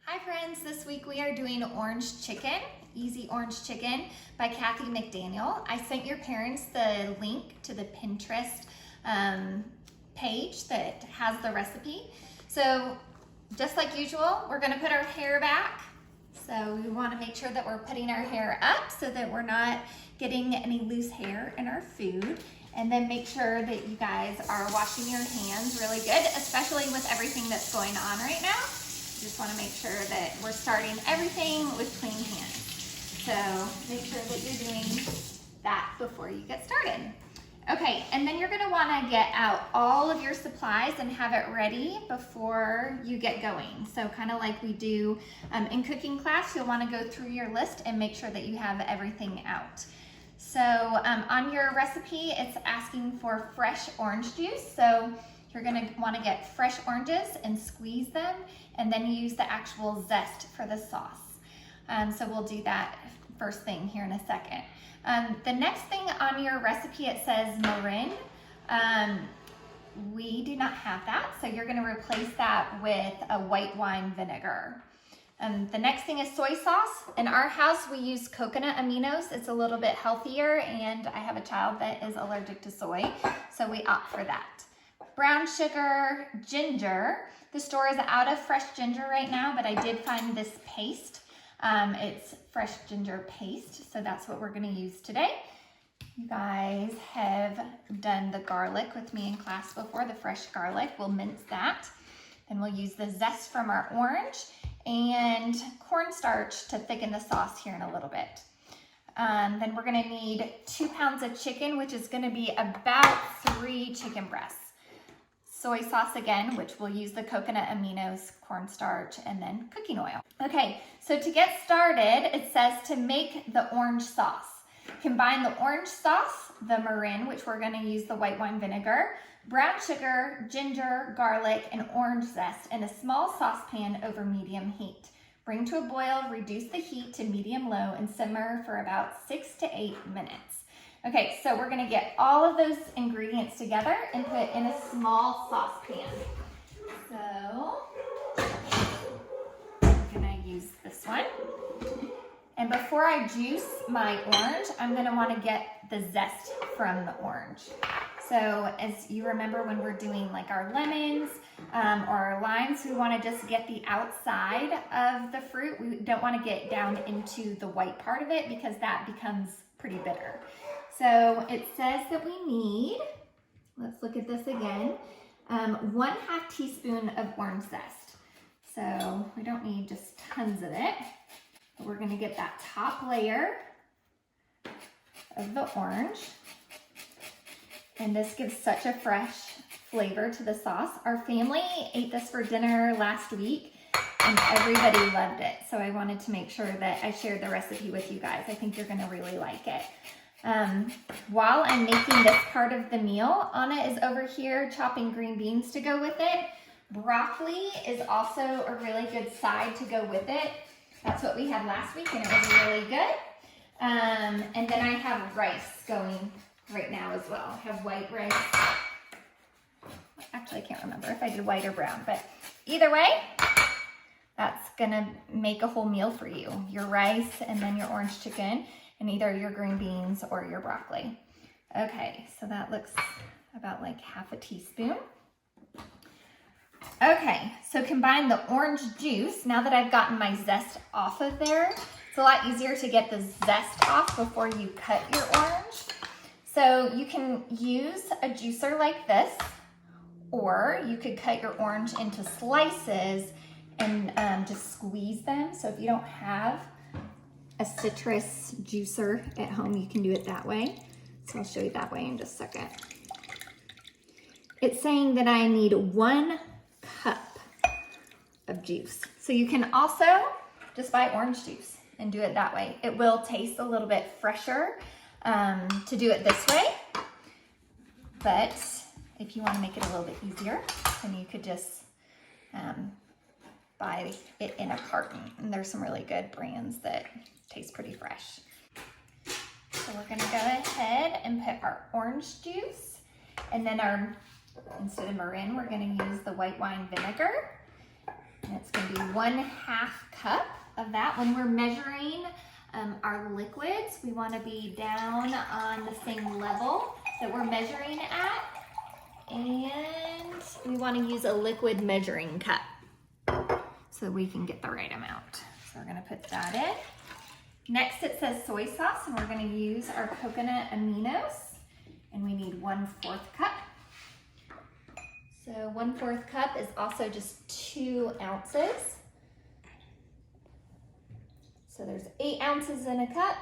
Hi friends, this week we are doing orange chicken, easy orange chicken by Kathy McDaniel. I sent your parents the link to the Pinterest page that has the recipe. So just like usual, we're gonna put our hair back. So we wanna make sure that we're putting our hair up so that we're not getting any loose hair in our food. And then make sure that you guys are washing your hands really good, especially with everything that's going on right now. Just want to make sure that we're starting everything with clean hands. So make sure that you're doing that before you get started. Okay, and then you're going to want to get out all of your supplies and have it ready before you get going. So kind of like we do in cooking class, you'll want to go through your list and make sure that you have everything out. So on your recipe, it's asking for fresh orange juice. So you're gonna wanna get fresh oranges and squeeze them, and then use the actual zest for the sauce. So we'll do that first thing here in a second. The next thing on your recipe, it says marin. We do not have that, so you're gonna replace that with a white wine vinegar. The next thing is soy sauce. In our house, we use coconut aminos. It's a little bit healthier, and I have a child that is allergic to soy, so we opt for that. Brown sugar, ginger. The store is out of fresh ginger right now, but I did find this paste. It's fresh ginger paste, so that's what we're gonna use today. You guys have done the garlic with me in class before, the fresh garlic. We'll mince that. Then we'll use the zest from our orange and cornstarch to thicken the sauce here in a little bit. Then we're gonna need 2 pounds of chicken, which is gonna be about 3 chicken breasts. Soy sauce again, which we'll use the coconut aminos, cornstarch, and then cooking oil. Okay, so to get started, it says to make the orange sauce. Combine the orange sauce, the marin, which we're gonna use the white wine vinegar, brown sugar, ginger, garlic, and orange zest in a small saucepan over medium heat. Bring to a boil, reduce the heat to medium-low, and simmer for about 6 to 8 minutes. Okay, so we're gonna get all of those ingredients together and put in a small saucepan. So, I'm gonna use this one. And before I juice my orange, I'm gonna wanna get the zest from the orange. So as you remember when we're doing like our lemons or our limes, we wanna just get the outside of the fruit. We don't wanna get down into the white part of it because that becomes pretty bitter. So it says that we need, let's look at this again, 1/2 teaspoon of orange zest. So we don't need just tons of it, but we're gonna get that top layer of the orange. And this gives such a fresh flavor to the sauce. Our family ate this for dinner last week and everybody loved it. So I wanted to make sure that I shared the recipe with you guys. I think you're gonna really like it. While I'm making this part of the meal, Anna is over here chopping green beans to go with it. Broccoli is also a really good side to go with it. That's what we had last week and it was really good. And then I have rice going right now as well. I have white rice. Actually, I can't remember if I did white or brown, but either way, that's gonna make a whole meal for you. Your rice and then your orange chicken and either your green beans or your broccoli. Okay, so that looks about like 1/2 teaspoon. Okay, so combine the orange juice. Now that I've gotten my zest off of there, it's a lot easier to get the zest off before you cut your orange. So you can use a juicer like this, or you could cut your orange into slices and just squeeze them. So if you don't have a citrus juicer at home, you can do it that way. So I'll show you that way in just a second. It's saying that I need 1 cup of juice. So you can also just buy orange juice and do it that way. It will taste a little bit fresher to do it this way. But if you want to make it a little bit easier, then you could just buy it in a carton. And there's some really good brands that taste pretty fresh. So we're gonna go ahead and put our orange juice, and then instead of marin, we're gonna use the white wine vinegar. And it's gonna be 1/2 cup of that. When we're measuring our liquids, we wanna be down on the same level that we're measuring at. And we wanna use a liquid measuring cup so we can get the right amount. So we're gonna put that in. Next it says soy sauce, and we're gonna use our coconut aminos, and we need 1/4 cup. So 1/4 cup is also just 2 ounces. So there's 8 ounces in a cup.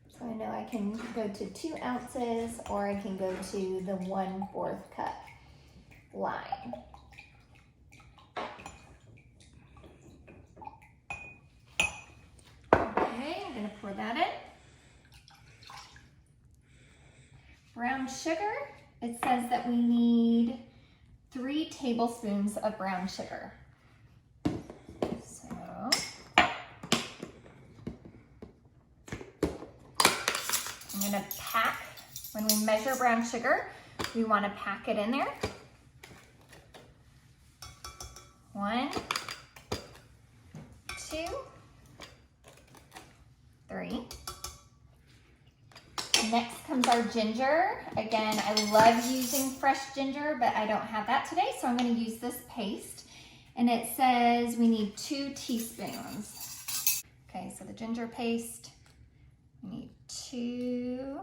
So I know I can go to 2 ounces, or I can go to the 1/4 cup line. Okay, I'm gonna pour that in. Brown sugar, it says that we need 3 tablespoons of brown sugar. So, I'm gonna pack, when we measure brown sugar, we wanna pack it in there. 1, 2, 3. Next comes our ginger. Again, I love using fresh ginger, but I don't have that today, so I'm gonna use this paste. And it says we need 2 teaspoons. Okay, so the ginger paste, we need 2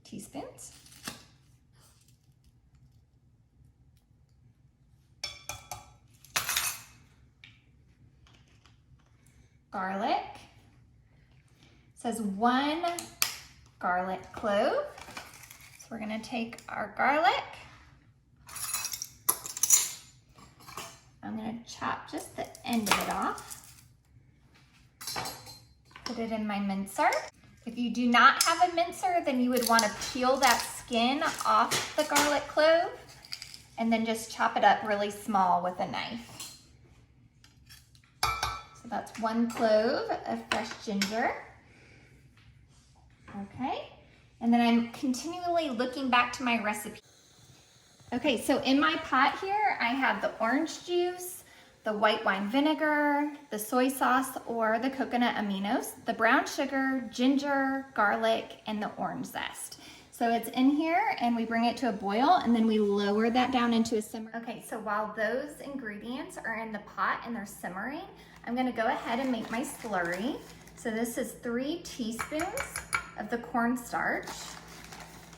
teaspoons. Garlic. It says 1 garlic clove. So we're gonna take our garlic. I'm gonna chop just the end of it off. Put it in my mincer. If you do not have a mincer, then you would wanna peel that skin off the garlic clove and then just chop it up really small with a knife. So that's 1 clove of fresh ginger. Okay, and then I'm continually looking back to my recipe. Okay, so in my pot here, I have the orange juice, the white wine vinegar, the soy sauce or the coconut aminos, the brown sugar, ginger, garlic, and the orange zest. So it's in here and we bring it to a boil and then we lower that down into a simmer. Okay, so while those ingredients are in the pot and they're simmering, I'm gonna go ahead and make my slurry. So this is 3 teaspoons of the cornstarch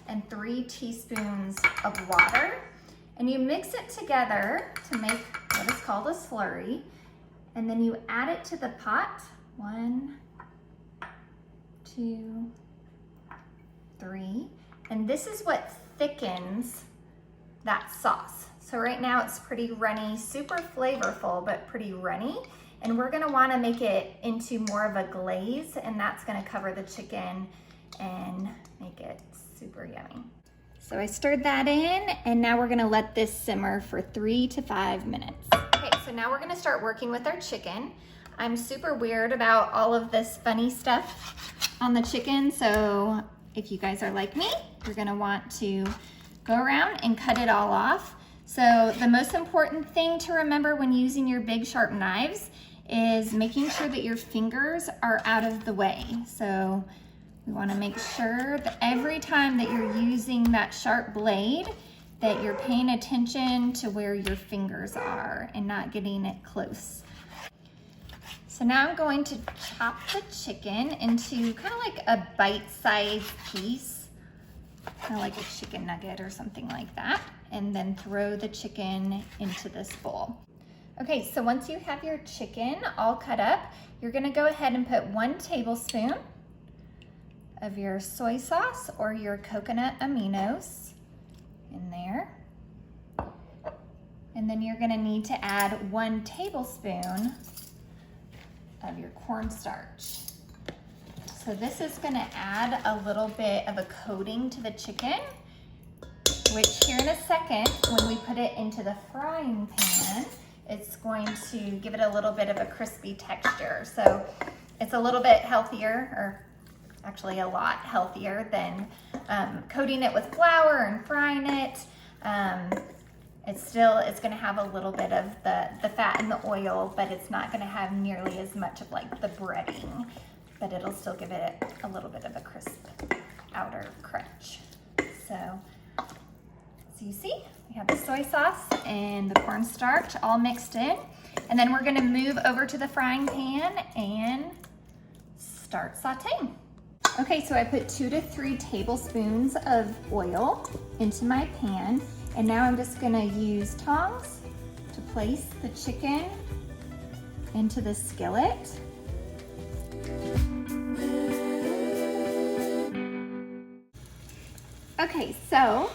and 3 teaspoons of water. And you mix it together to make what is called a slurry. And then you add it to the pot. 1, 2, 3. And this is what thickens that sauce. So right now it's pretty runny, super flavorful, but pretty runny. And we're gonna wanna make it into more of a glaze, and that's gonna cover the chicken and make it super yummy. So I stirred that in, and now we're gonna let this simmer for 3 to 5 minutes. Okay, so now we're gonna start working with our chicken. I'm super weird about all of this funny stuff on the chicken, so if you guys are like me, you're gonna want to go around and cut it all off. So the most important thing to remember when using your big sharp knives is making sure that your fingers are out of the way. So we want to make sure that every time that you're using that sharp blade, that you're paying attention to where your fingers are and not getting it close. So now I'm going to chop the chicken into kind of like a bite-sized piece, kind of like a chicken nugget or something like that, and then throw the chicken into this bowl. Okay, so once you have your chicken all cut up, you're gonna go ahead and put 1 tablespoon of your soy sauce or your coconut aminos in there. And then you're gonna need to add 1 tablespoon of your cornstarch. So this is gonna add a little bit of a coating to the chicken, which here in a second, when we put it into the frying pan, it's going to give it a little bit of a crispy texture. So it's a little bit healthier, or actually a lot healthier than coating it with flour and frying it. It's gonna have a little bit of the fat and the oil, but it's not gonna have nearly as much of like the breading, but it'll still give it a little bit of a crisp outer crunch. So you see, we have the soy sauce and the cornstarch all mixed in. And then we're gonna move over to the frying pan and start sauteing. Okay, so I put 2 to 3 tablespoons of oil into my pan. And now I'm just gonna use tongs to place the chicken into the skillet. Okay, so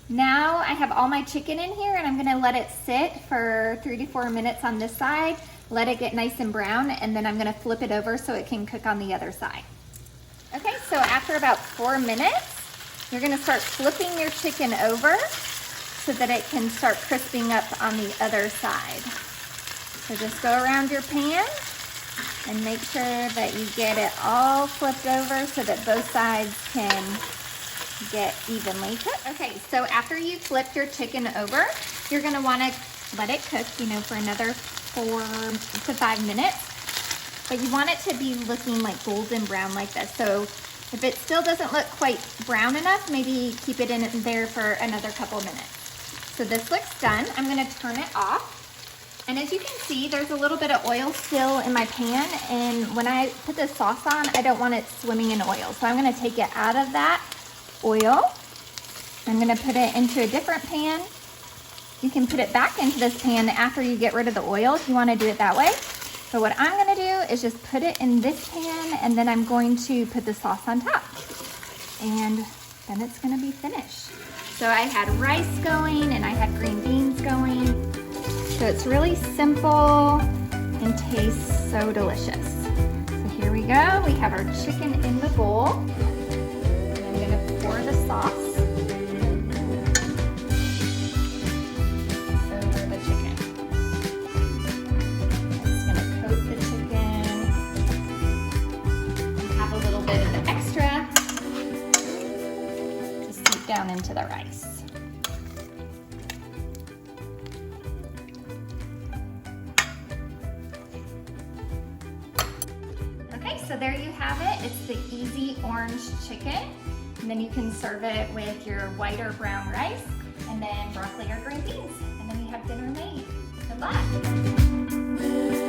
now I have all my chicken in here and I'm gonna let it sit for 3 to 4 minutes on this side, let it get nice and brown, and then I'm gonna flip it over so it can cook on the other side. Okay, so after about 4 minutes, you're gonna start flipping your chicken over so that it can start crisping up on the other side. So just go around your pan and make sure that you get it all flipped over so that both sides can get evenly cooked. Okay, so after you flip your chicken over, you're gonna wanna let it cook, for another 4 to 5 minutes. But you want it to be looking like golden brown like this. So if it still doesn't look quite brown enough, maybe keep it in there for another couple minutes. So this looks done. I'm gonna turn it off. And as you can see, there's a little bit of oil still in my pan. And when I put the sauce on, I don't want it swimming in oil. So I'm gonna take it out of that oil. I'm gonna put it into a different pan. You can put it back into this pan after you get rid of the oil if you wanna do it that way. So what I'm gonna do is just put it in this pan and then I'm going to put the sauce on top. And then it's gonna be finished. So I had rice going and I had green beans going. So it's really simple and tastes so delicious. So here we go. We have our chicken in the bowl. And I'm gonna pour the sauce over the chicken. It's gonna coat the chicken and have a little bit of the extra to seep down into the rice. So there you have it. It's the easy orange chicken. And then you can serve it with your white or brown rice and then broccoli or green beans. And then you have dinner made. Good luck.